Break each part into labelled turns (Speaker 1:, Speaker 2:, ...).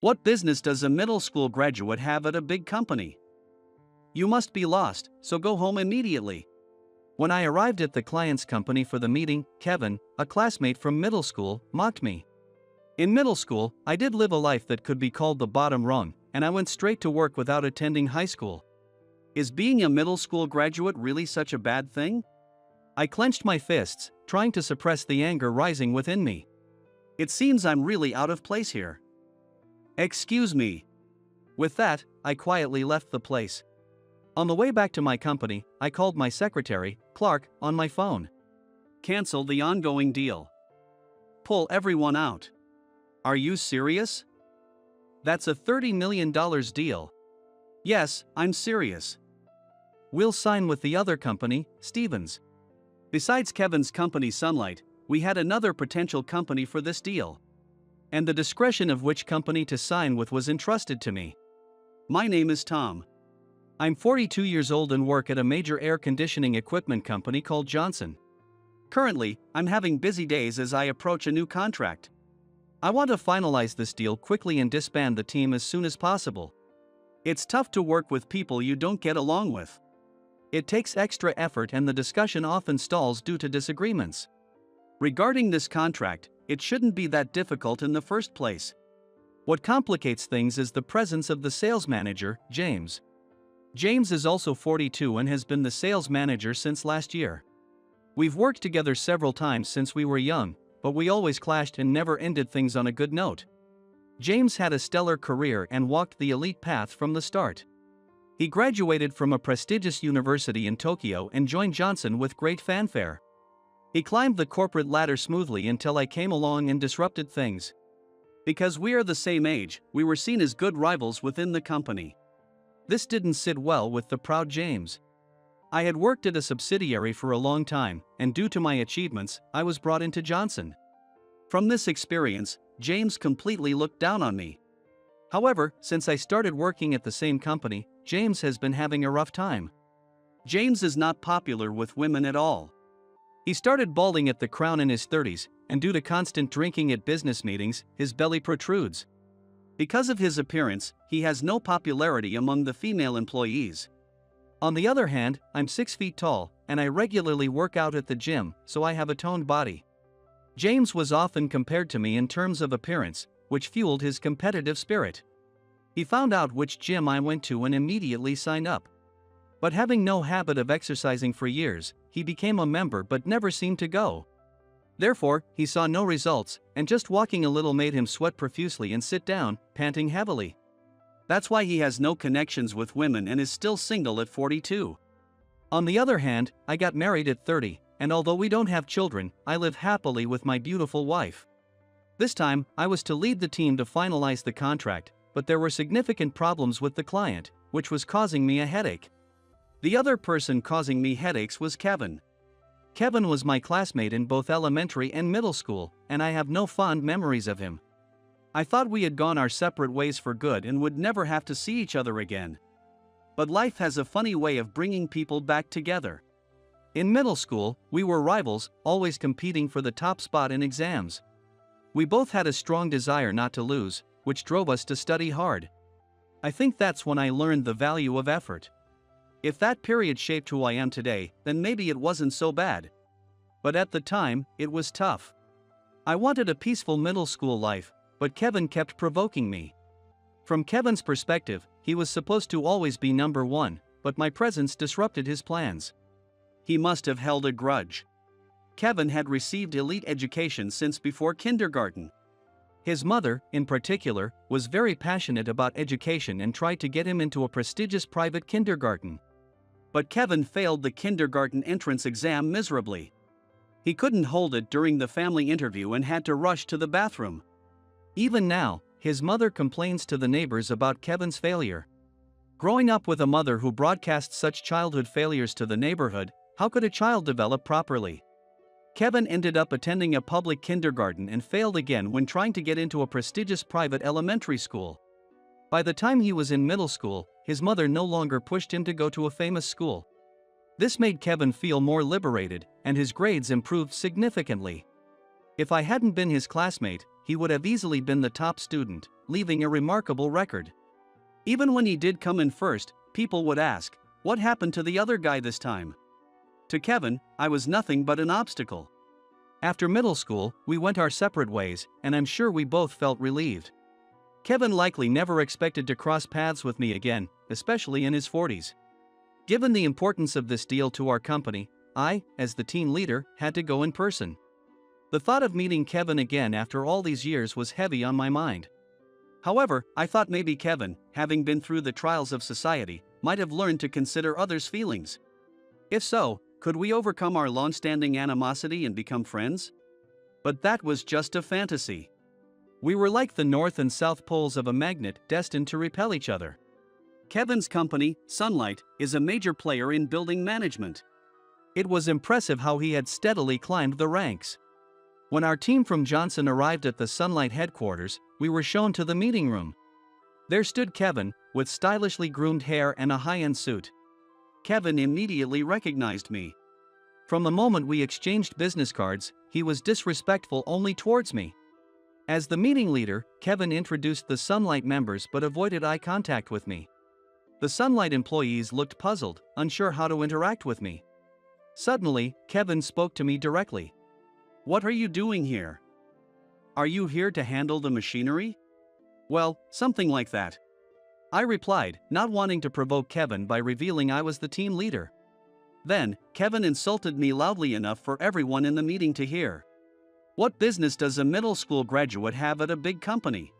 Speaker 1: What business does a middle school graduate have at a big company? You must be lost, so go home immediately. When I arrived at the client's company for the meeting, Kevin, a classmate from middle school, mocked me. In middle school, I did live a life that could be called the bottom rung, and I went straight to work without attending high school. Is being a middle school graduate really such a bad thing? I clenched my fists, trying to suppress the anger rising within me. It seems I'm really out of place here. Excuse me. With that, I quietly left the place. On the way back to my company, I called my secretary, Clark, on my phone. Cancel the ongoing deal. Pull everyone out. Are you serious? That's a $30 million deal. Yes, I'm serious. We'll sign with the other company, Stevens. Besides Kevin's company Sunlight, we had another potential company for this deal. And the discretion of which company to sign with was entrusted to me. My name is Tom. I'm 42 years old and work at a major air conditioning equipment company called Johnson. Currently, I'm having busy days as I approach a new contract. I want to finalize this deal quickly and disband the team as soon as possible. It's tough to work with people you don't get along with. It takes extra effort and the discussion often stalls due to disagreements. Regarding this contract, it shouldn't be that difficult in the first place. What complicates things is the presence of the sales manager, James. James is also 42 and has been the sales manager since last year. We've worked together several times since we were young, but we always clashed and never ended things on a good note. James had a stellar career and walked the elite path from the start. He graduated from a prestigious university in Tokyo and joined Johnson with great fanfare. He climbed the corporate ladder smoothly until I came along and disrupted things. Because we are the same age, we were seen as good rivals within the company. This didn't sit well with the proud James. I had worked at a subsidiary for a long time, and due to my achievements, I was brought into Johnson. From this experience, James completely looked down on me. However, since I started working at the same company, James has been having a rough time. James is not popular with women at all. He started balding at the crown in his 30s, and due to constant drinking at business meetings, his belly protrudes. Because of his appearance, he has no popularity among the female employees. On the other hand, I'm 6 feet tall, and I regularly work out at the gym, so I have a toned body. James was often compared to me in terms of appearance, which fueled his competitive spirit. He found out which gym I went to and immediately signed up. But having no habit of exercising for years, he became a member but never seemed to go. Therefore, he saw no results, and just walking a little made him sweat profusely and sit down, panting heavily. That's why he has no connections with women and is still single at 42. On the other hand, I got married at 30, and although we don't have children, I live happily with my beautiful wife. This time, I was to lead the team to finalize the contract, but there were significant problems with the client, which was causing me a headache. The other person causing me headaches was Kevin. Kevin was my classmate in both elementary and middle school, and I have no fond memories of him. I thought we had gone our separate ways for good and would never have to see each other again. But life has a funny way of bringing people back together. In middle school, we were rivals, always competing for the top spot in exams. We both had a strong desire not to lose, which drove us to study hard. I think that's when I learned the value of effort. If that period shaped who I am today, then maybe it wasn't so bad. But at the time, it was tough. I wanted a peaceful middle school life, but Kevin kept provoking me. From Kevin's perspective, he was supposed to always be number one, but my presence disrupted his plans. He must have held a grudge. Kevin had received elite education since before kindergarten. His mother, in particular, was very passionate about education and tried to get him into a prestigious private kindergarten. But Kevin failed the kindergarten entrance exam miserably. He couldn't hold it during the family interview and had to rush to the bathroom. Even now, his mother complains to the neighbors about Kevin's failure. Growing up with a mother who broadcasts such childhood failures to the neighborhood, how could a child develop properly? Kevin ended up attending a public kindergarten and failed again when trying to get into a prestigious private elementary school. By the time he was in middle school, his mother no longer pushed him to go to a famous school. This made Kevin feel more liberated, and his grades improved significantly. If I hadn't been his classmate, he would have easily been the top student, leaving a remarkable record. Even when he did come in first, people would ask, "What happened to the other guy this time?" To Kevin, I was nothing but an obstacle. After middle school, we went our separate ways, and I'm sure we both felt relieved. Kevin likely never expected to cross paths with me again, especially in his 40s. Given the importance of this deal to our company, I, as the team leader, had to go in person. The thought of meeting Kevin again after all these years was heavy on my mind. However, I thought maybe Kevin, having been through the trials of society, might have learned to consider others' feelings. If so, could we overcome our long-standing animosity and become friends? But that was just a fantasy. We were like the north and south poles of a magnet destined to repel each other. Kevin's company, Sunlight, is a major player in building management. It was impressive how he had steadily climbed the ranks. When our team from Johnson arrived at the Sunlight headquarters, we were shown to the meeting room. There stood Kevin, with stylishly groomed hair and a high-end suit. Kevin immediately recognized me. From the moment we exchanged business cards, he was disrespectful only towards me. As the meeting leader, Kevin introduced the Sunlight members but avoided eye contact with me. The Sunlight employees looked puzzled, unsure how to interact with me. Suddenly, Kevin spoke to me directly. "What are you doing here? Are you here to handle the machinery?" "Well, something like that," I replied, not wanting to provoke Kevin by revealing I was the team leader. Then, Kevin insulted me loudly enough for everyone in the meeting to hear. "What business does a middle school graduate have at a big company?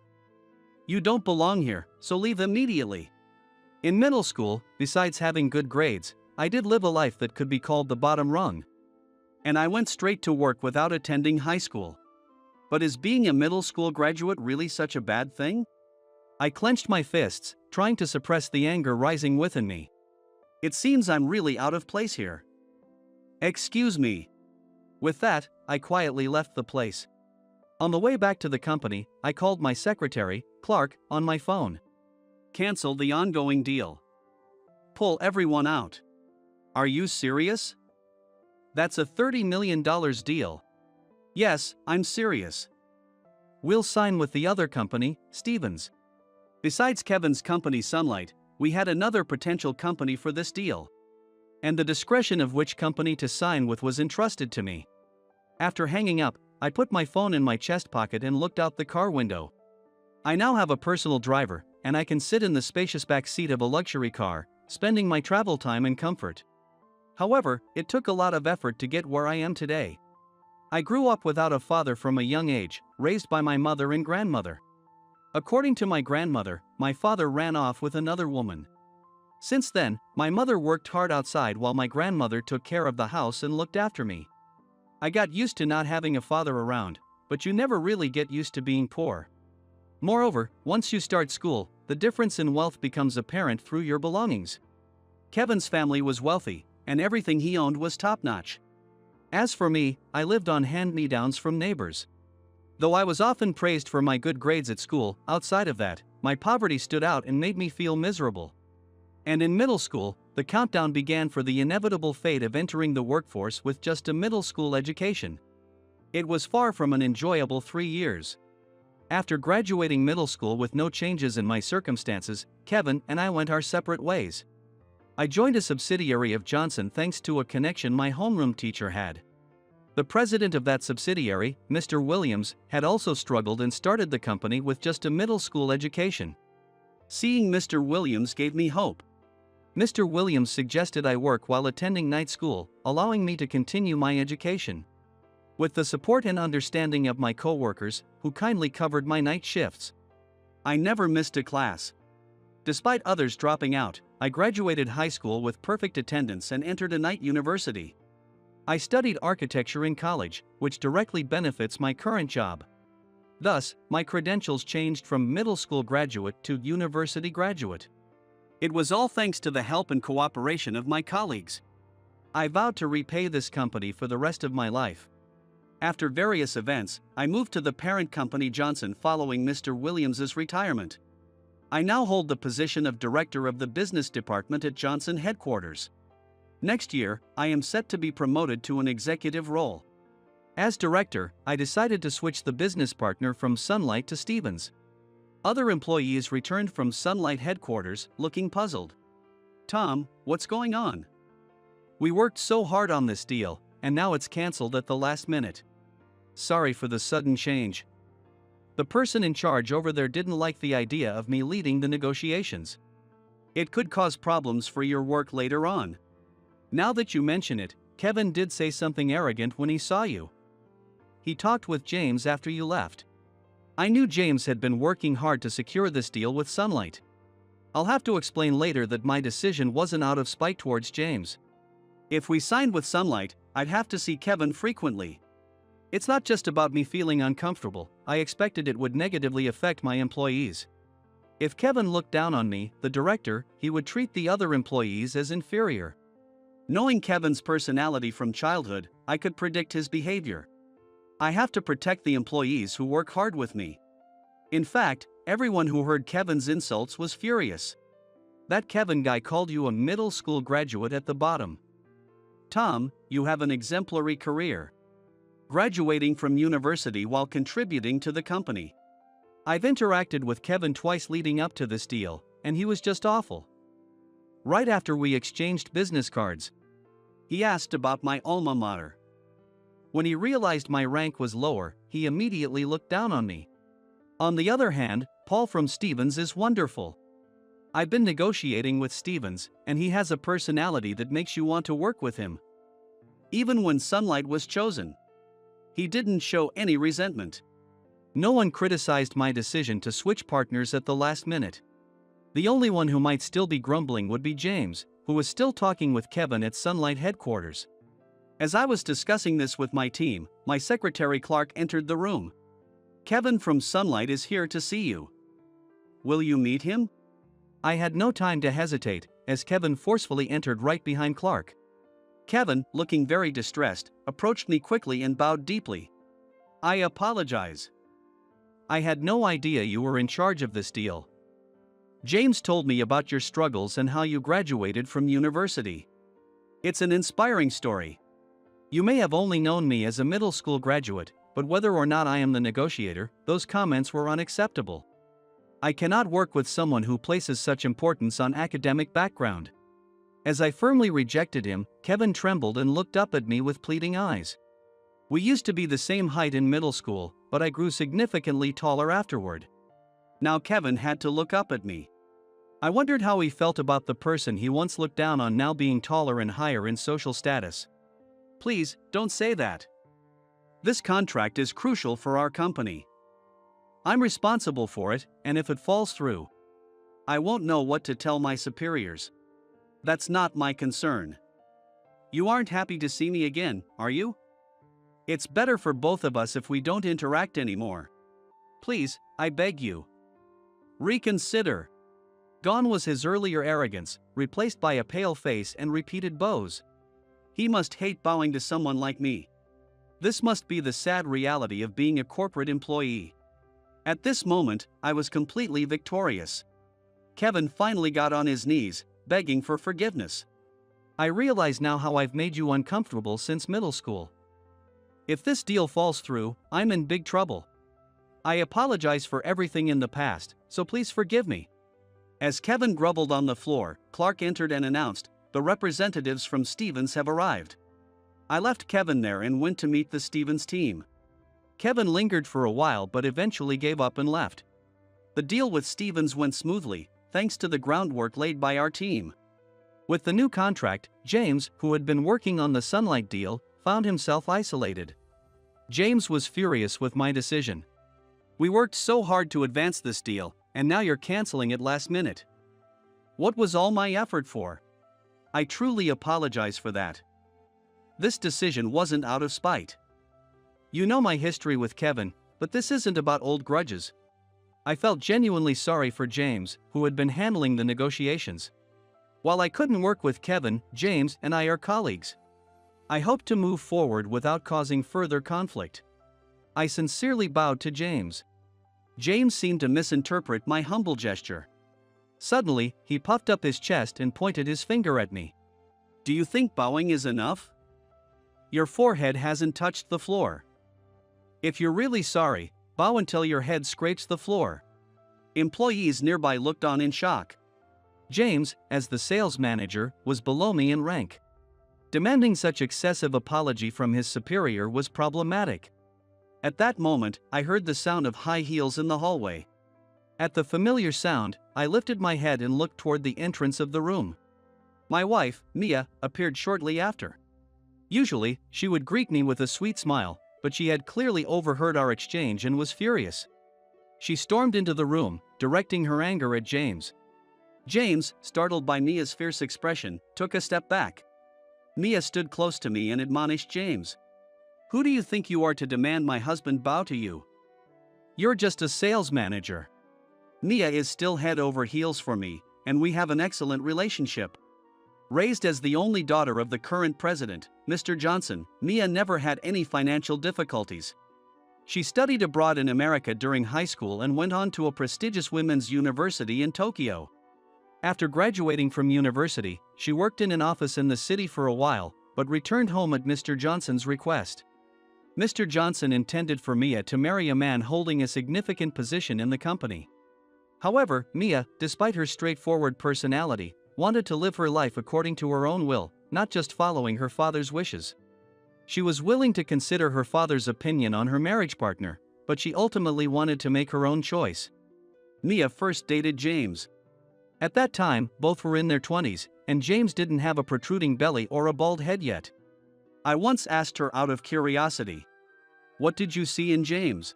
Speaker 1: You don't belong here, so leave immediately." In middle school, besides having good grades, I did live a life that could be called the bottom rung. And I went straight to work without attending high school. But is being a middle school graduate really such a bad thing? I clenched my fists, trying to suppress the anger rising within me. It seems I'm really out of place here. "Excuse me." With that, I quietly left the place. On the way back to the company, I called my secretary, Clark, on my phone. "Cancel the ongoing deal. Pull everyone out." "Are you serious? That's a $30 million deal." "Yes, I'm serious. We'll sign with the other company, Stevens." Besides Kevin's company Sunlight, we had another potential company for this deal. And the discretion of which company to sign with was entrusted to me. After hanging up, I put my phone in my chest pocket and looked out the car window. I now have a personal driver, and I can sit in the spacious back seat of a luxury car, spending my travel time in comfort. However, it took a lot of effort to get where I am today. I grew up without a father from a young age, raised by my mother and grandmother. According to my grandmother, my father ran off with another woman. Since then, my mother worked hard outside while my grandmother took care of the house and looked after me. I got used to not having a father around, but you never really get used to being poor. Moreover, once you start school, the difference in wealth becomes apparent through your belongings. Kevin's family was wealthy, and everything he owned was top-notch. As for me, I lived on hand-me-downs from neighbors. Though I was often praised for my good grades at school, outside of that, my poverty stood out and made me feel miserable. And in middle school, the countdown began for the inevitable fate of entering the workforce with just a middle school education. It was far from an enjoyable 3 years. After graduating middle school with no changes in my circumstances, Kevin and I went our separate ways. I joined a subsidiary of Johnson thanks to a connection my homeroom teacher had. The president of that subsidiary, Mr. Williams, had also struggled and started the company with just a middle school education. Seeing Mr. Williams gave me hope. Mr. Williams suggested I work while attending night school, allowing me to continue my education. With the support and understanding of my co-workers, who kindly covered my night shifts, I never missed a class. Despite others dropping out, I graduated high school with perfect attendance and entered a night university. I studied architecture in college, which directly benefits my current job. Thus, my credentials changed from middle school graduate to university graduate. It was all thanks to the help and cooperation of my colleagues. I vowed to repay this company for the rest of my life. After various events, I moved to the parent company Johnson following Mr. Williams's retirement. I now hold the position of director of the business department at Johnson headquarters. Next year, I am set to be promoted to an executive role. As director, I decided to switch the business partner from Sunlight to Stevens. Other employees returned from Sunlight headquarters, looking puzzled. Tom, what's going on? We worked so hard on this deal, and now it's cancelled at the last minute. Sorry for the sudden change. The person in charge over there didn't like the idea of me leading the negotiations. It could cause problems for your work later on. Now that you mention it, Kevin did say something arrogant when he saw you. He talked with James after you left. I knew James had been working hard to secure this deal with Sunlight. I'll have to explain later that my decision wasn't out of spite towards James. If we signed with Sunlight, I'd have to see Kevin frequently. It's not just about me feeling uncomfortable, I expected it would negatively affect my employees. If Kevin looked down on me, the director, he would treat the other employees as inferior. Knowing Kevin's personality from childhood, I could predict his behavior. I have to protect the employees who work hard with me. In fact, everyone who heard Kevin's insults was furious. That Kevin guy called you a middle school graduate at the bottom. Tom, you have an exemplary career. Graduating from university while contributing to the company. I've interacted with Kevin twice leading up to this deal, and he was just awful. Right after we exchanged business cards, he asked about my alma mater. When he realized my rank was lower, he immediately looked down on me. On the other hand, Paul from Stevens is wonderful. I've been negotiating with Stevens, and he has a personality that makes you want to work with him. Even when Sunlight was chosen, he didn't show any resentment. No one criticized my decision to switch partners at the last minute. The only one who might still be grumbling would be James, who was still talking with Kevin at Sunlight headquarters. As I was discussing this with my team, my secretary Clark entered the room. Kevin from Sunlight is here to see you. Will you meet him? I had no time to hesitate, as Kevin forcefully entered right behind Clark. Kevin, looking very distressed, approached me quickly and bowed deeply. I apologize. I had no idea you were in charge of this deal. James told me about your struggles and how you graduated from university. It's an inspiring story. You may have only known me as a middle school graduate, but whether or not I am the negotiator, those comments were unacceptable. I cannot work with someone who places such importance on academic background. As I firmly rejected him, Kevin trembled and looked up at me with pleading eyes. We used to be the same height in middle school, but I grew significantly taller afterward. Now Kevin had to look up at me. I wondered how he felt about the person he once looked down on now being taller and higher in social status. Please, don't say that. This contract is crucial for our company. I'm responsible for it, and if it falls through, I won't know what to tell my superiors. That's not my concern. You aren't happy to see me again, are you? It's better for both of us if we don't interact anymore. Please, I beg you. Reconsider. Gone was his earlier arrogance, replaced by a pale face and repeated bows. He must hate bowing to someone like me. This must be the sad reality of being a corporate employee. At this moment, I was completely victorious. Kevin finally got on his knees, begging for forgiveness. I realize now how I've made you uncomfortable since middle school. If this deal falls through, I'm in big trouble. I apologize for everything in the past, so please forgive me. As Kevin groveled on the floor, Clark entered and announced, "The representatives from Stevens have arrived." I left Kevin there and went to meet the Stevens team. Kevin lingered for a while but eventually gave up and left. The deal with Stevens went smoothly, thanks to the groundwork laid by our team. With the new contract, James, who had been working on the Sunlight deal, found himself isolated. James was furious with my decision. We worked so hard to advance this deal, and now you're canceling it last minute. What was all my effort for? I truly apologize for that. This decision wasn't out of spite. You know my history with Kevin, but this isn't about old grudges. I felt genuinely sorry for James, who had been handling the negotiations. While I couldn't work with Kevin, James and I are colleagues. I hope to move forward without causing further conflict. I sincerely bowed to James. James seemed to misinterpret my humble gesture. Suddenly, he puffed up his chest and pointed his finger at me. Do you think bowing is enough? Your forehead hasn't touched the floor. If you're really sorry, bow until your head scrapes the floor. Employees nearby looked on in shock. James, as the sales manager, was below me in rank. Demanding such excessive apology from his superior was problematic. At that moment, I heard the sound of high heels in the hallway. At the familiar sound, I lifted my head and looked toward the entrance of the room. My wife, Mia, appeared shortly after. Usually, she would greet me with a sweet smile, but she had clearly overheard our exchange and was furious. She stormed into the room, directing her anger at James. James, startled by Mia's fierce expression, took a step back. Mia stood close to me and admonished James. "Who do you think you are to demand my husband bow to you? You're just a sales manager." Mia is still head over heels for me, and we have an excellent relationship. Raised as the only daughter of the current president, Mr. Johnson, Mia never had any financial difficulties. She studied abroad in America during high school and went on to a prestigious women's university in Tokyo. After graduating from university, she worked in an office in the city for a while, but returned home at Mr. Johnson's request. Mr. Johnson intended for Mia to marry a man holding a significant position in the company. However, Mia, despite her straightforward personality, wanted to live her life according to her own will, not just following her father's wishes. She was willing to consider her father's opinion on her marriage partner, but she ultimately wanted to make her own choice. Mia first dated James. At that time, both were in their 20s, and James didn't have a protruding belly or a bald head yet. I once asked her out of curiosity, "What did you see in James?"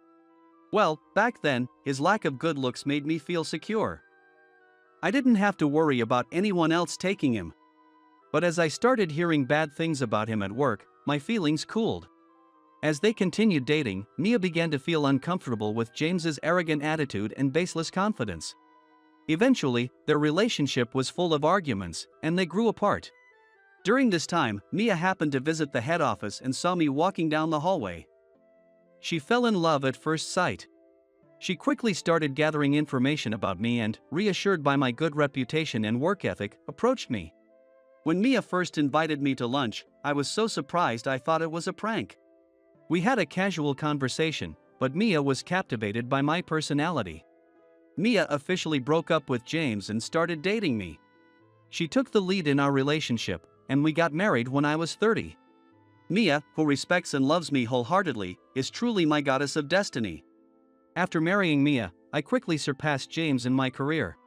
Speaker 1: Well, back then, his lack of good looks made me feel secure. I didn't have to worry about anyone else taking him. But as I started hearing bad things about him at work, my feelings cooled. As they continued dating, Mia began to feel uncomfortable with James's arrogant attitude and baseless confidence. Eventually, their relationship was full of arguments, and they grew apart. During this time, Mia happened to visit the head office and saw me walking down the hallway. She fell in love at first sight. She quickly started gathering information about me and, reassured by my good reputation and work ethic, approached me. When Mia first invited me to lunch, I was so surprised I thought it was a prank. We had a casual conversation, but Mia was captivated by my personality. Mia officially broke up with James and started dating me. She took the lead in our relationship, and we got married when I was 30. Mia, who respects and loves me wholeheartedly, is truly my goddess of destiny. After marrying Mia, I quickly surpassed James in my career.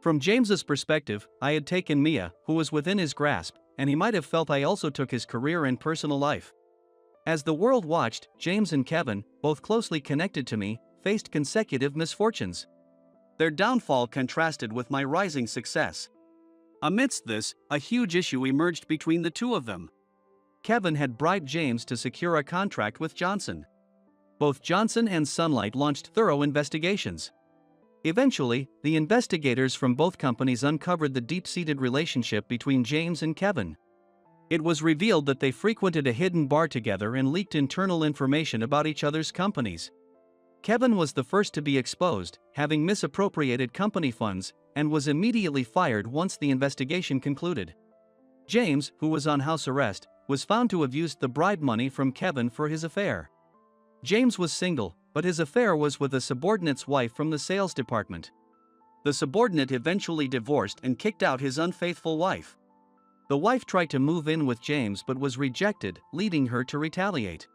Speaker 1: From James's perspective, I had taken Mia, who was within his grasp, and he might have felt I also took his career and personal life. As the world watched, James and Kevin, both closely connected to me, faced consecutive misfortunes. Their downfall contrasted with my rising success. Amidst this, a huge issue emerged between the two of them. Kevin had bribed James to secure a contract with Johnson. Both Johnson and Sunlight launched thorough investigations. Eventually, the investigators from both companies uncovered the deep-seated relationship between James and Kevin. It was revealed that they frequented a hidden bar together and leaked internal information about each other's companies. Kevin was the first to be exposed, having misappropriated company funds, and was immediately fired once the investigation concluded. James, who was on house arrest, was found to have used the bribe money from Kevin for his affair. James was single, but his affair was with a subordinate's wife from the sales department. The subordinate eventually divorced and kicked out his unfaithful wife. The wife tried to move in with James but was rejected, leading her to retaliate.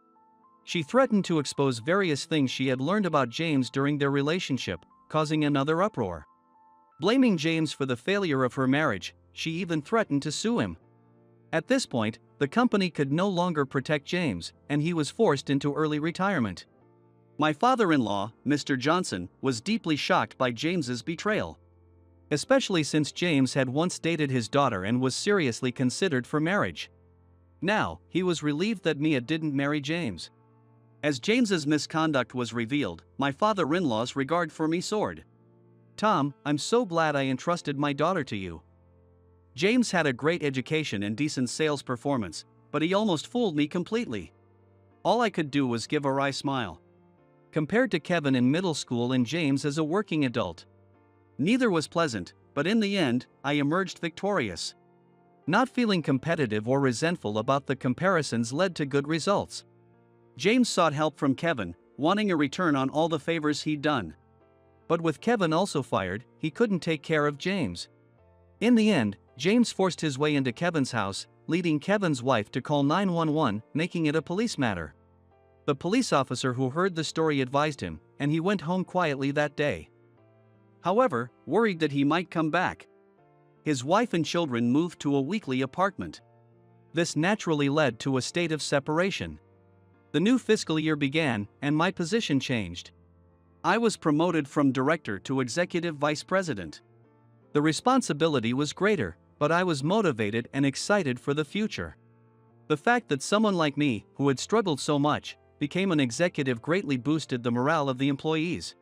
Speaker 1: She threatened to expose various things she had learned about James during their relationship, causing another uproar. Blaming James for the failure of her marriage, she even threatened to sue him. At this point, the company could no longer protect James, and he was forced into early retirement. My father-in-law, Mr. Johnson, was deeply shocked by James's betrayal. Especially since James had once dated his daughter and was seriously considered for marriage. Now, he was relieved that Mia didn't marry James. As James's misconduct was revealed, my father-in-law's regard for me soared. "Tom, I'm so glad I entrusted my daughter to you. James had a great education and decent sales performance, but he almost fooled me completely. All I could do was give a wry smile." Compared to Kevin in middle school and James as a working adult. Neither was pleasant, but in the end, I emerged victorious. Not feeling competitive or resentful about the comparisons led to good results. James sought help from Kevin, wanting a return on all the favors he'd done. But with Kevin also fired, he couldn't take care of James. In the end, James forced his way into Kevin's house, leading Kevin's wife to call 911, making it a police matter. The police officer who heard the story advised him, and he went home quietly that day. However, worried that he might come back, his wife and children moved to a weekly apartment. This naturally led to a state of separation. The new fiscal year began, and my position changed. I was promoted from director to executive vice president. The responsibility was greater, but I was motivated and excited for the future. The fact that someone like me, who had struggled so much, became an executive greatly boosted the morale of the employees.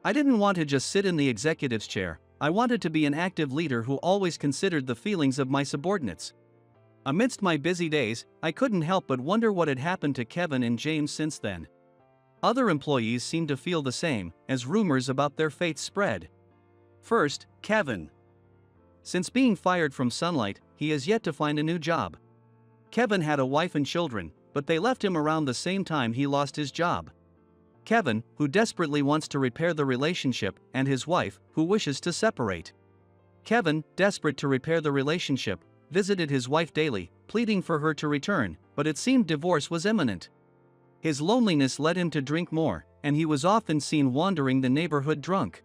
Speaker 1: I didn't want to just sit in the executive's chair, I wanted to be an active leader who always considered the feelings of my subordinates. Amidst my busy days, I couldn't help but wonder what had happened to Kevin and James since then. Other employees seemed to feel the same, as rumors about their fates spread. First, Kevin. Since being fired from Sunlight, he has yet to find a new job. Kevin had a wife and children, but they left him around the same time he lost his job. Kevin, who desperately wants to repair the relationship, and his wife, who wishes to separate. Kevin, desperate to repair the relationship, visited his wife daily, pleading for her to return, but it seemed divorce was imminent. His loneliness led him to drink more, and he was often seen wandering the neighborhood drunk.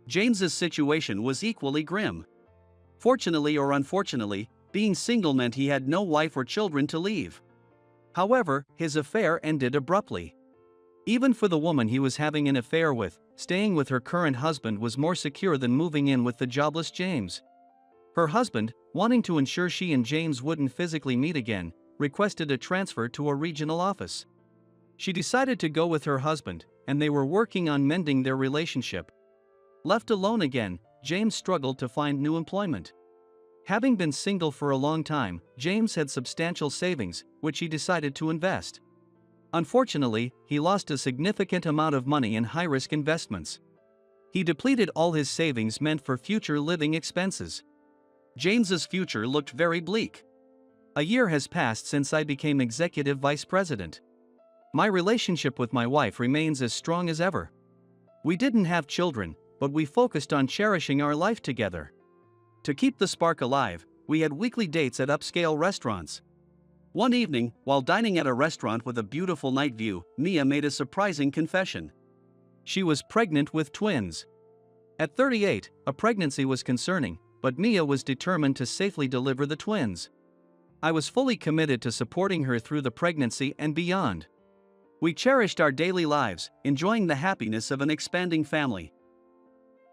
Speaker 1: James's situation was equally grim. Fortunately or unfortunately, being single meant he had no wife or children to leave. However, his affair ended abruptly. Even for the woman he was having an affair with, staying with her current husband was more secure than moving in with the jobless James. Her husband, wanting to ensure she and James wouldn't physically meet again, requested a transfer to a regional office. She decided to go with her husband, and they were working on mending their relationship. Left alone again, James struggled to find new employment. Having been single for a long time, James had substantial savings, which he decided to invest. Unfortunately, he lost a significant amount of money in high-risk investments. He depleted all his savings meant for future living expenses. James's future looked very bleak. A year has passed since I became executive vice president. My relationship with my wife remains as strong as ever. We didn't have children, but we focused on cherishing our life together. To keep the spark alive, we had weekly dates at upscale restaurants. One evening, while dining at a restaurant with a beautiful night view, Mia made a surprising confession. She was pregnant with twins. At 38, a pregnancy was concerning, but Mia was determined to safely deliver the twins. I was fully committed to supporting her through the pregnancy and beyond. We cherished our daily lives, enjoying the happiness of an expanding family,